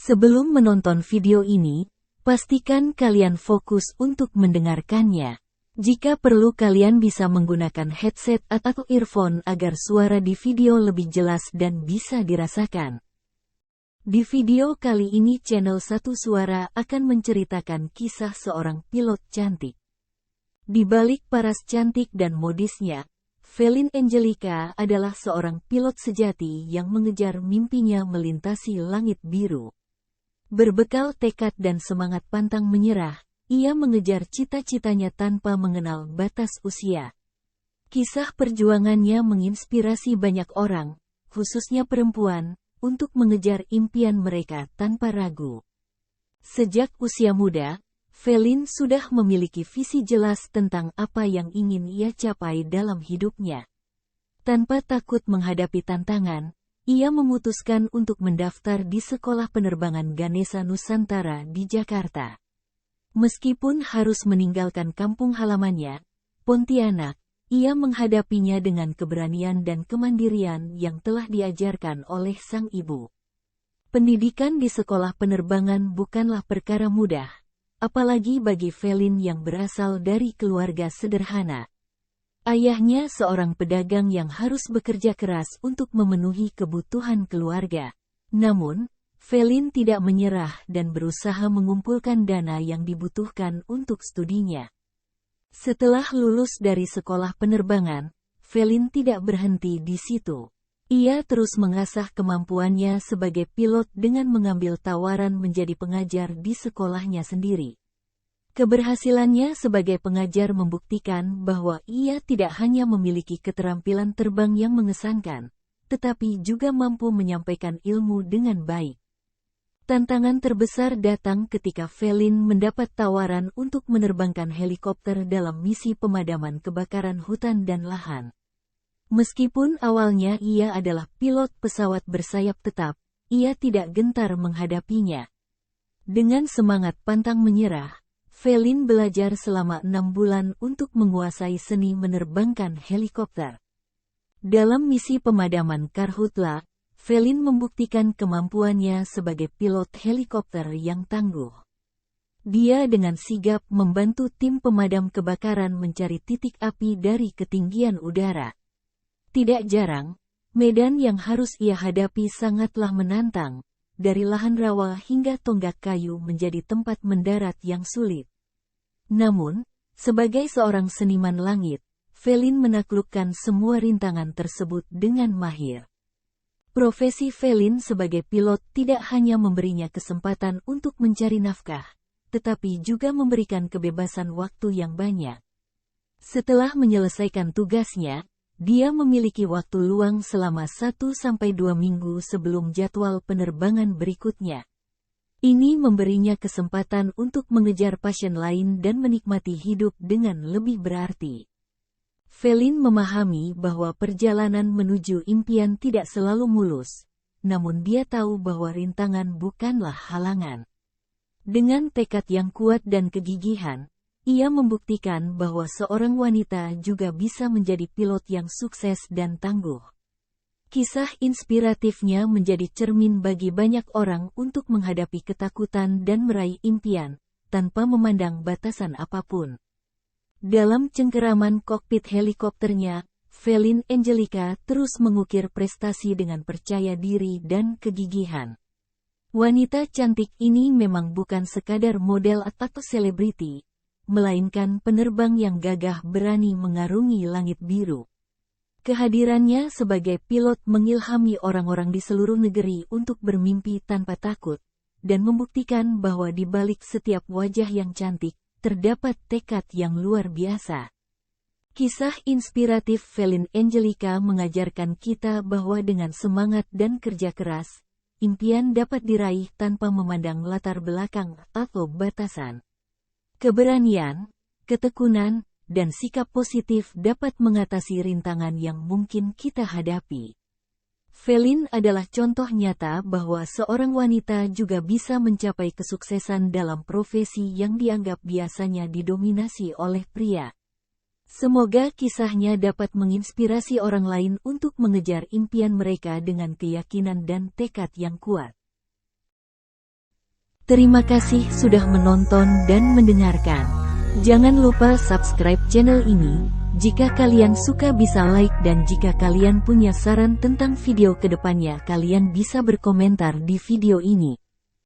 Sebelum menonton video ini, pastikan kalian fokus untuk mendengarkannya. Jika perlu kalian bisa menggunakan headset atau earphone agar suara di video lebih jelas dan bisa dirasakan. Di video kali ini channel Satu Suara akan menceritakan kisah seorang pilot cantik. Di balik paras cantik dan modisnya, Felin Angelika adalah seorang pilot sejati yang mengejar mimpinya melintasi langit biru. Berbekal tekad dan semangat pantang menyerah, ia mengejar cita-citanya tanpa mengenal batas usia. Kisah perjuangannya menginspirasi banyak orang, khususnya perempuan, untuk mengejar impian mereka tanpa ragu. Sejak usia muda, Felin sudah memiliki visi jelas tentang apa yang ingin ia capai dalam hidupnya. Tanpa takut menghadapi tantangan, ia memutuskan untuk mendaftar di Sekolah Penerbangan Ganesha Nusantara di Jakarta. Meskipun harus meninggalkan kampung halamannya, Pontianak, ia menghadapinya dengan keberanian dan kemandirian yang telah diajarkan oleh sang ibu. Pendidikan di sekolah penerbangan bukanlah perkara mudah, apalagi bagi Felin yang berasal dari keluarga sederhana. Ayahnya seorang pedagang yang harus bekerja keras untuk memenuhi kebutuhan keluarga. Namun, Felin tidak menyerah dan berusaha mengumpulkan dana yang dibutuhkan untuk studinya. Setelah lulus dari sekolah penerbangan, Felin tidak berhenti di situ. Ia terus mengasah kemampuannya sebagai pilot dengan mengambil tawaran menjadi pengajar di sekolahnya sendiri. Keberhasilannya sebagai pengajar membuktikan bahwa ia tidak hanya memiliki keterampilan terbang yang mengesankan, tetapi juga mampu menyampaikan ilmu dengan baik. Tantangan terbesar datang ketika Felin mendapat tawaran untuk menerbangkan helikopter dalam misi pemadaman kebakaran hutan dan lahan. Meskipun awalnya ia adalah pilot pesawat bersayap tetap, ia tidak gentar menghadapinya. Dengan semangat pantang menyerah, Felin belajar selama 6 bulan untuk menguasai seni menerbangkan helikopter. Dalam misi pemadaman Karhutla, Felin membuktikan kemampuannya sebagai pilot helikopter yang tangguh. Dia dengan sigap membantu tim pemadam kebakaran mencari titik api dari ketinggian udara. Tidak jarang, medan yang harus ia hadapi sangatlah menantang. Dari lahan rawa hingga tonggak kayu menjadi tempat mendarat yang sulit. Namun, sebagai seorang seniman langit, Felin menaklukkan semua rintangan tersebut dengan mahir. Profesi Felin sebagai pilot tidak hanya memberinya kesempatan untuk mencari nafkah, tetapi juga memberikan kebebasan waktu yang banyak. Setelah menyelesaikan tugasnya, dia memiliki waktu luang selama 1-2 minggu sebelum jadwal penerbangan berikutnya. Ini memberinya kesempatan untuk mengejar passion lain dan menikmati hidup dengan lebih berarti. Felin memahami bahwa perjalanan menuju impian tidak selalu mulus, namun dia tahu bahwa rintangan bukanlah halangan. Dengan tekad yang kuat dan kegigihan, ia membuktikan bahwa seorang wanita juga bisa menjadi pilot yang sukses dan tangguh. Kisah inspiratifnya menjadi cermin bagi banyak orang untuk menghadapi ketakutan dan meraih impian, tanpa memandang batasan apapun. Dalam cengkeraman kokpit helikopternya, Felin Angelika terus mengukir prestasi dengan percaya diri dan kegigihan. Wanita cantik ini memang bukan sekadar model atau selebriti, melainkan penerbang yang gagah berani mengarungi langit biru. Kehadirannya sebagai pilot mengilhami orang-orang di seluruh negeri untuk bermimpi tanpa takut, dan membuktikan bahwa di balik setiap wajah yang cantik, terdapat tekad yang luar biasa. Kisah inspiratif Felin Angelika mengajarkan kita bahwa dengan semangat dan kerja keras, impian dapat diraih tanpa memandang latar belakang atau batasan. Keberanian, ketekunan, dan sikap positif dapat mengatasi rintangan yang mungkin kita hadapi. Felin adalah contoh nyata bahwa seorang wanita juga bisa mencapai kesuksesan dalam profesi yang dianggap biasanya didominasi oleh pria. Semoga kisahnya dapat menginspirasi orang lain untuk mengejar impian mereka dengan keyakinan dan tekad yang kuat. Terima kasih sudah menonton dan mendengarkan. Jangan lupa subscribe channel ini. Jika kalian suka bisa like, dan jika kalian punya saran tentang video kedepannya kalian bisa berkomentar di video ini.